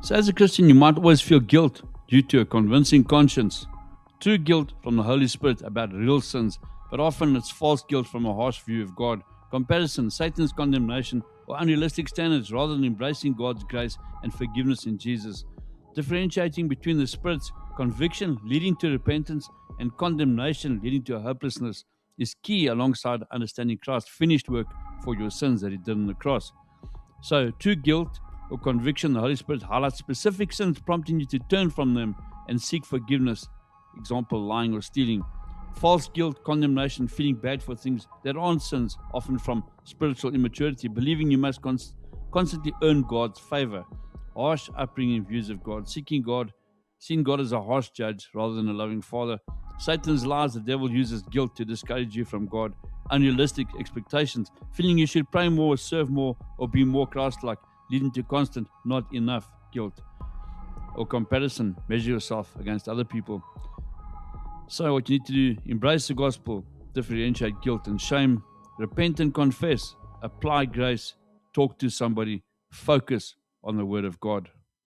So, as a Christian, you might always feel guilt due to a convincing conscience. True guilt from the Holy Spirit about real sins, but often it's false guilt from a harsh view of God. Comparison, Satan's condemnation, or unrealistic standards rather than embracing God's grace and forgiveness in Jesus. Differentiating between the Spirit's conviction leading to repentance and condemnation leading to hopelessness is key alongside understanding Christ's finished work for your sins that He did on the cross. So, true guilt or conviction, the Holy Spirit highlights specific sins, prompting you to turn from them and seek forgiveness. Example, lying or stealing. False guilt, condemnation, feeling bad for things that aren't sins, often from spiritual immaturity, believing you must constantly earn God's favor. Harsh upbringing views of God, seeing God as a harsh judge rather than a loving Father. Satan's lies, the devil uses guilt to discourage you from God. Unrealistic expectations, feeling you should pray more, serve more, or be more Christ-like, leading to constant not enough guilt. Or comparison, measure yourself against other people. So what you need to do, embrace the gospel, differentiate guilt and shame, repent and confess, apply grace, talk to somebody, focus on the word of God.